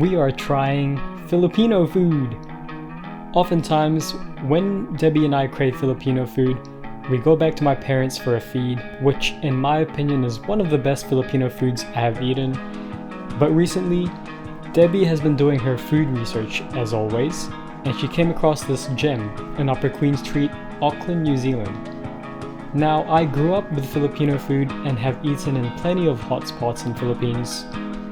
we are trying Filipino food. Oftentimes, when Debbie and I crave Filipino food, we go back to my parents for a feed, which in my opinion is one of the best Filipino foods I have eaten. But recently, Debbie has been doing her food research as always, and she came across this gem in Upper Queen Street, Auckland, New Zealand. Now, I grew up with Filipino food and have eaten in plenty of hotspots in Philippines.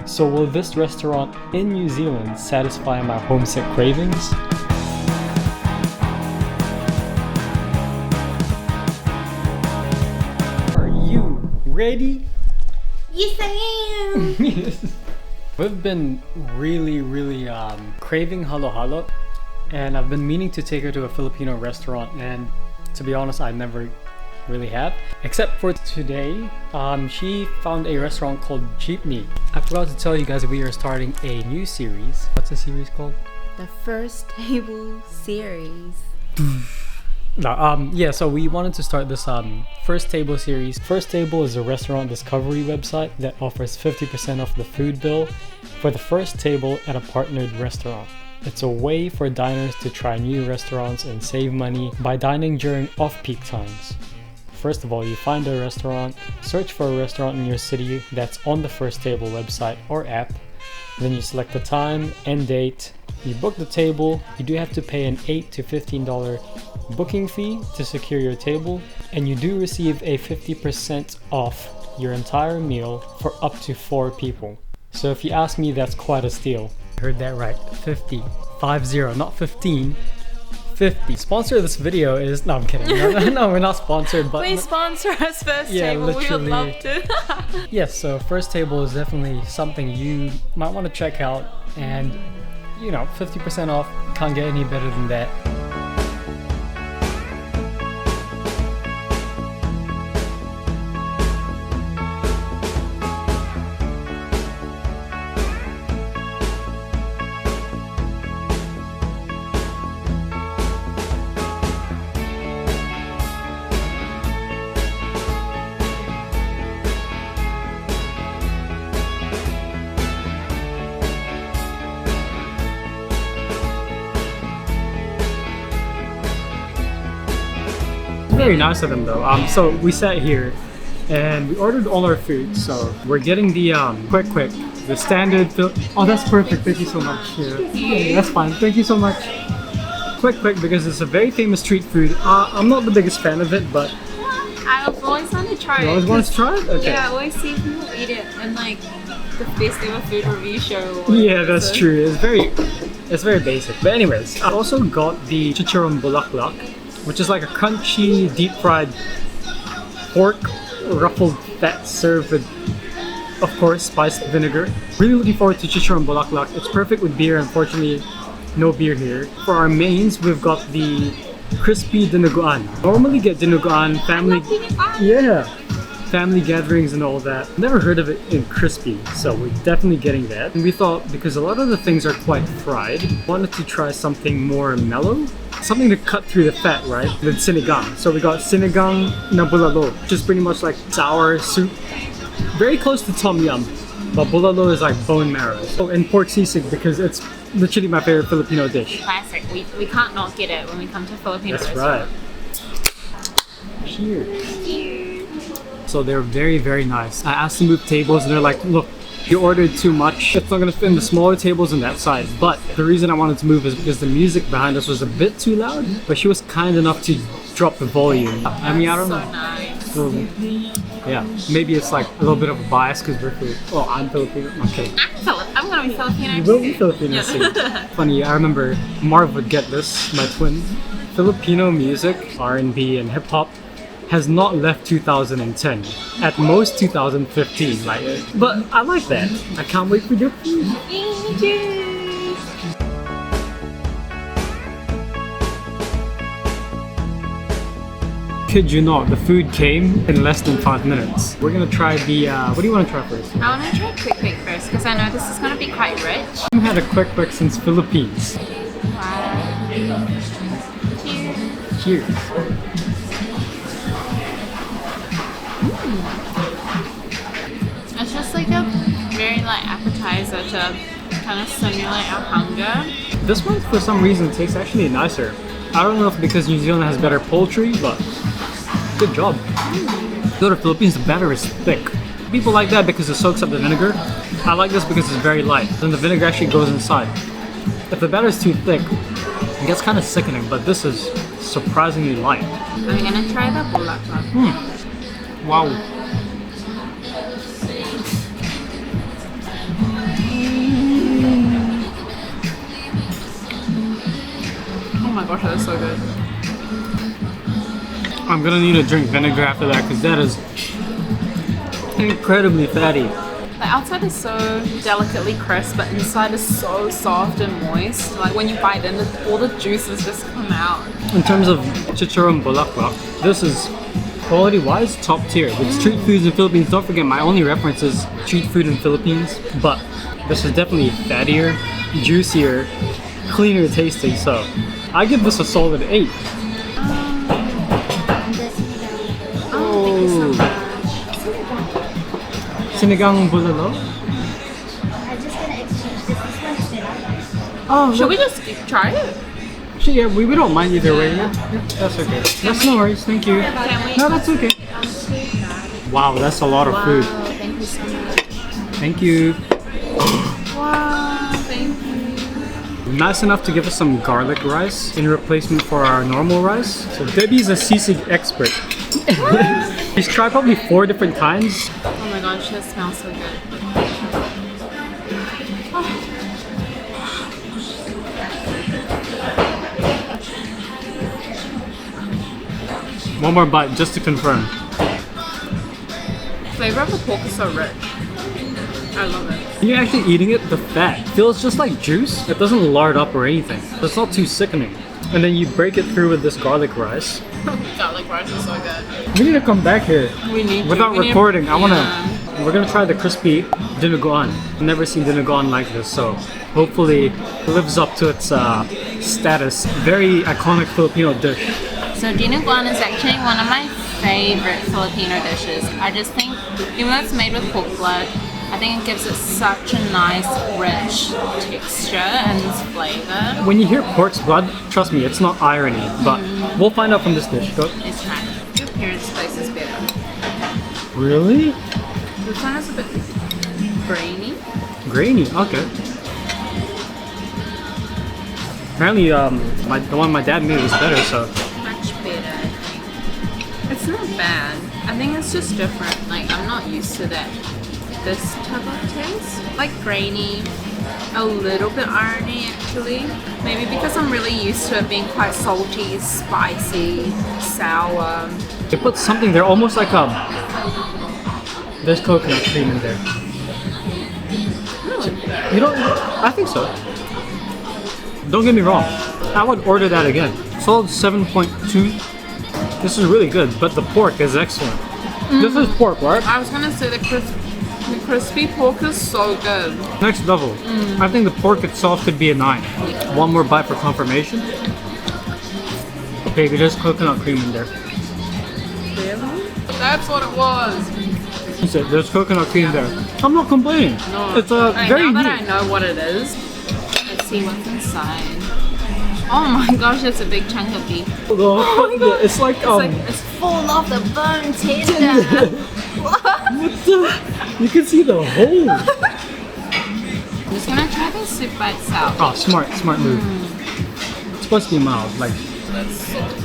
So will this restaurant in New Zealand satisfy my homesick cravings? Are you ready? Yes, I am! Yes. We've been really craving halo halo, and I've been meaning to take her to a Filipino restaurant, and to be honest, I never really have, except for today. She found a restaurant called Jeepney. I forgot to tell you guys that we are starting a new series. What's the series called? The First Table Series. Yeah, so we wanted to start this First Table series. First Table is a restaurant discovery website that offers 50% off the food bill for the first table at a partnered restaurant. It's a way for diners to try new restaurants and save money by dining during off-peak times. First of all, you find a restaurant, search for a restaurant in your city that's on the First Table website or app. Then you select the time and date. You book the table. You do have to pay an $8 to $15 booking fee to secure your table, and you do receive a 50% off your entire meal for up to 4 people. So if you ask me, that's quite a steal. Heard that right, 50, not 15, 50. Sponsor of this video is, no, I'm kidding. No, we're not sponsored, but Please sponsor us, First Table, we would love to. Yes, so First Table is definitely something you might want to check out, and 50% off, can't get any better than that. Very nice of them though. So we sat here and we ordered all our food. So we're getting the quick, the standard. Oh, that's perfect. Thank you so much. Yeah, that's fine. Thank you so much. Quick, because it's a very famous street food. I'm not the biggest fan of it, but I always want to try it. You always want to try it? Okay. Yeah, I always see people eat it in like the festival food review show. Yeah, that's true. It's very basic. But anyways, I also got the chicharon bulaklak, which is like a crunchy, deep-fried pork ruffled fat served with, of course, spiced vinegar. Really looking forward to chicharon bulaklak. It's perfect with beer. Unfortunately, no beer here. For our mains, we've got the crispy dinuguan. Normally get dinuguan family gatherings and all that. Never heard of it in crispy, so we're definitely getting that. And we thought, because a lot of the things are quite fried, wanted to try something more mellow. Something to cut through the fat, right? With sinigang. So we got sinigang na bulalo, which is pretty much like sour soup. Very close to tom yum, but bulalo is like bone marrow. Oh, and pork sisig, because it's literally my favorite Filipino dish. Classic. We can't not get it when we come to Filipino restaurant. Right. Cheers. So they're very nice. I asked them to move tables and they're like, look, you ordered too much. It's not gonna fit in the smaller tables on that side. But the reason I wanted to move is because the music behind us was a bit too loud. But she was kind enough to drop the volume. I mean, I don't know. Nice. So, yeah, maybe it's like a little bit of a bias because we're Filipino. Oh, I'm Filipino. Okay. I'm gonna be Filipino. You will be Filipino soon. Funny, I remember Marv would get this, my twin. Filipino music, R&B and hip hop, has not left 2010. At most 2015. But I like that. I can't wait for your food. Kid you not, the food came in less than 5 minutes. We're gonna try the, what do you want to try first? I want to try quick first because I know this is going to be quite rich. I haven't had a quick since Philippines. Wow. Cheers. Cheers. It's just like a very light appetizer to kind of simulate our hunger. This one, for some reason, tastes actually nicer. I don't know if because New Zealand has better poultry, but good job. Go to Philippines, the batter is thick. People like that because it soaks up the vinegar. I like this because it's very light. Then the vinegar actually goes inside. If the batter is too thick, it gets kind of sickening, but this is surprisingly light. I'm gonna try the bulaklak. Wow. Oh my gosh, that is so good. I'm gonna need to drink vinegar after that because that is incredibly fatty. The outside is so delicately crisp, but inside is so soft and moist. Like when you bite in, all the juices just come out. In terms of chicharon bulaklak, this is quality-wise top tier. With street foods in the Philippines, don't forget my only reference is street food in Philippines, but this is definitely fattier, juicier, cleaner tasting. So I give this a solid 8. Sinigang bulalo? I'm just gonna exchange this. Oh, Should we just try it? Actually, yeah, we don't mind either way. Yeah, that's okay. That's no worries. Thank you. Can we? No, that's okay. Wow, that's a lot of food. Wow, thank you so much. Thank you. Wow, thank you. Nice enough to give us some garlic rice in replacement for our normal rice. So Debbie's a sisig expert. She's tried probably 4 different kinds. Oh my gosh, that smells so good. One more bite just to confirm. Flavor of the pork is so rich. I love it. When you're actually eating it, the fat feels just like juice. It doesn't lard up or anything. So it's not too sickening. And then you break it through with this garlic rice. Garlic rice is so good. We need to come back here. We need to. Without We need- recording, I wanna. Yeah. We're gonna try the crispy dinuguan. I've never seen dinuguan like this, so hopefully it lives up to its status. Very iconic Filipino dish. So dinuguan is actually one of my favorite Filipino dishes. I just think, even though it's made with pork blood, I think it gives it such a nice, rich texture and flavor. When you hear pork's blood, trust me, it's not irony, but we'll find out from this dish. Go. It's right. Your parents' place is better. Really? This one is a bit grainy. Grainy. Okay. Apparently, the one my dad made was better. So. Much better. It's not bad. I think it's just different. Like, I'm not used to that. This type of taste. Like grainy, a little bit irony actually. Maybe because I'm really used to it being quite salty, spicy, sour. They put something there, almost like there's coconut cream in there. Really? You don't? I think so. Don't get me wrong. I would order that again. Solid 7.2. This is really good, but the pork is excellent. This is pork, right? I was gonna say the crispy pork is so good. Next level. I think the pork itself could be a 9. One more bite for confirmation. Okay, there's coconut cream in there. Really? That's what it was. He said there's coconut cream there. I'm not complaining. No. It's Okay, very now that neat. I know what it is, let's see what's inside. Oh my gosh, that's a big chunk of beef. It's like It's full of the bone tender. what the? You can see the hole. I'm just gonna try the soup by itself. Oh, smart move. It's supposed to be mild, like. That's so good.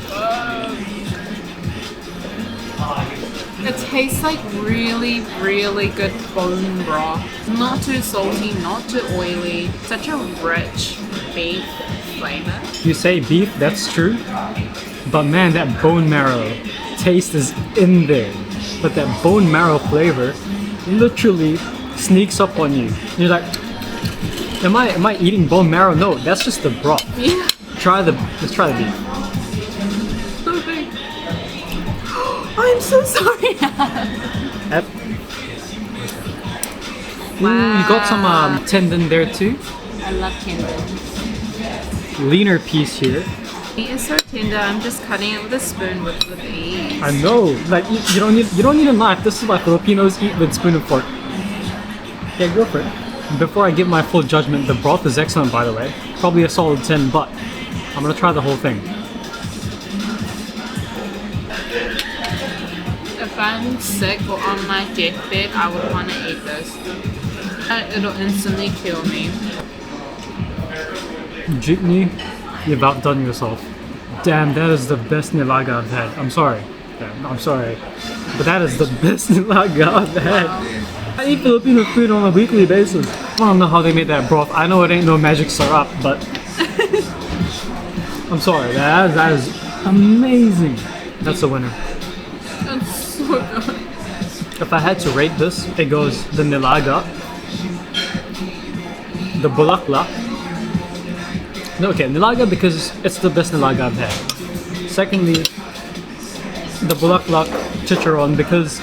It tastes like really, really good bone broth. Not too salty, not too oily. Such a rich beef flavor. You say beef, that's true. But man, that bone marrow taste is in there. But that bone marrow flavor literally sneaks up on you. You're like, am I eating bone marrow? No, that's just the broth. Yeah. Let's try the beef. So big. I'm so sorry. Ooh, you got some tendon there too. I love tendon. Leaner piece here. It is so tender. I'm just cutting it with a spoon with ease. I know. Like you don't need a knife. This is why Filipinos eat with spoon and fork. Yeah, go for it. Before I give my full judgment, the broth is excellent, by the way. Probably a solid 10, but I'm gonna try the whole thing. If I'm sick or on my deathbed, I would want to eat this. It'll instantly kill me. Jeepney, you've outdone yourself. Damn, that is the best Nilaga I've had. I'm sorry. Damn, I'm sorry. But that is the best Nilaga I've had. I eat Filipino food on a weekly basis. I don't know how they made that broth. I know it ain't no magic syrup, but I'm sorry. That is amazing. That's the winner. That's so good. If I had to rate this, it goes the Nilaga, the Bulaklak. No, okay, Nilaga because it's the best Nilaga I've had. Secondly, the Bulaklak Chicharon because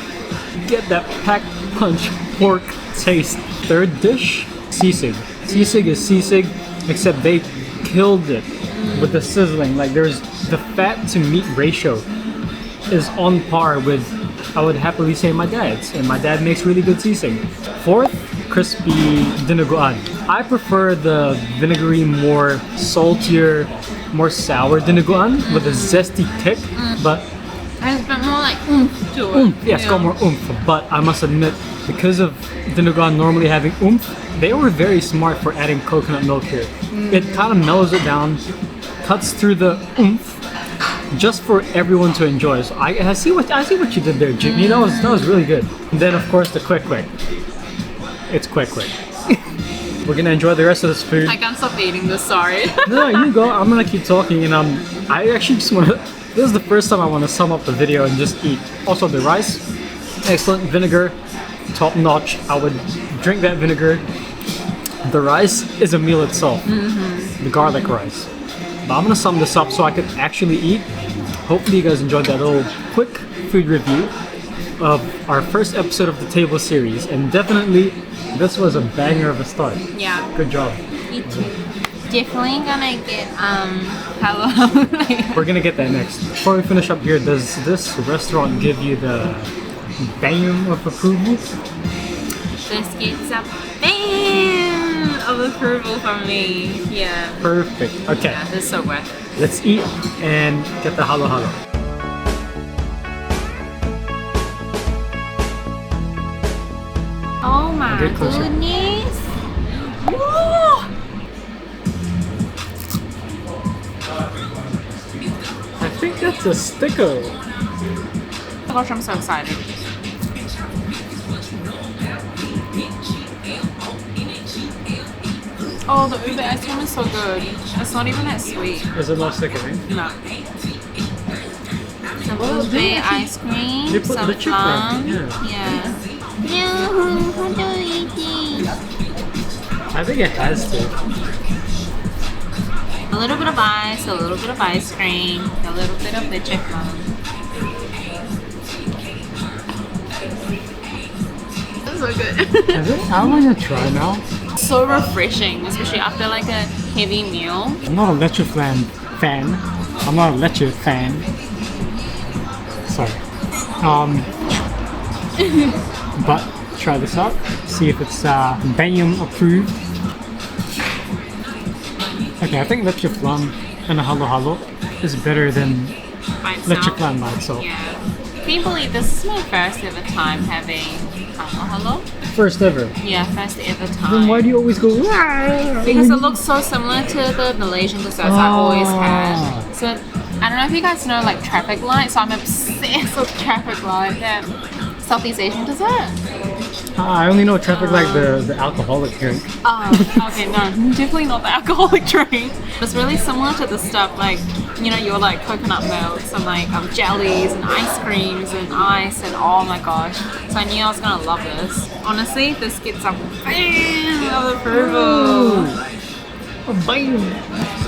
you get that packed punch pork taste. Third dish, sisig. Sisig is sisig, except they killed it with the sizzling. Like there's the fat to meat ratio is on par with, I would happily say, my dad's, and my dad makes really good sisig. Fourth, crispy dinuguan. I prefer the vinegary, more saltier, more sour dinuguan with a zesty kick, but There's a bit more like oomph to it. yeah, it's got more oomph. But I must admit, because of dinuguan normally having oomph, they were very smart for adding coconut milk here. It kind of mellows it down, cuts through the oomph, just for everyone to enjoy. So I see what you did there, Jeepney. That was really good. And then of course the quick. It's quick. We're gonna enjoy the rest of this food. I can't stop eating this, sorry. No, you go. I'm gonna keep talking, and I actually just wanna. This is the first time I want to sum up the video and just eat. Also the rice, excellent. Vinegar, top notch. I would drink that vinegar. The rice is a meal itself. The garlic rice. But I'm gonna sum this up so I could actually eat. Hopefully you guys enjoyed that little quick food review of our first episode of the table series, and definitely this was a banger of a start. Yeah. Good job. Me too. Definitely gonna get hello later. We're gonna get that next. Before we finish up here, does this restaurant give you the bam of approval? This gets a bam of approval from me. Yeah. Perfect. Okay. Yeah, this is so worth it. Let's eat and get the halo halo. Oh my Get closer. goodness. Woo! I think that's a sticker. Oh my gosh, I'm so excited. Oh, the ube ice cream is so good. It's not even that sweet. Is it not sticker, right? No. Some Oh, ube they actually- ice cream, they put some the chip plum. in, Yeah. No, how do you eat? I think it has to. A little bit of ice, a little bit of ice cream, a little bit of leche plum. That's so good. Is it? I want to try now. So refreshing, especially after like a heavy meal. I'm not a leche fan. I'm not a leche fan. Sorry. But try this out. See if it's Bam approved. Okay, I think leche flan and a halo halo is better than By leche itself. flan by itself. Yeah. Can you believe this is my first ever time having halo? First ever. Yeah, first ever time. Then why do you always go? "Wah?" Because it looks so similar to the Malaysian desserts I always Ah. had. So I don't know if you guys know like traffic light. So I'm obsessed with traffic light. That Southeast Asian dessert. I only know traffic like the alcoholic drink. Oh, okay, no, definitely not the alcoholic drink. It's really similar to the stuff like, you know, your like coconut milks and like jellies and ice creams and ice and oh my gosh. So I knew I was gonna love this. Honestly, this gets a bam of approval. Bam!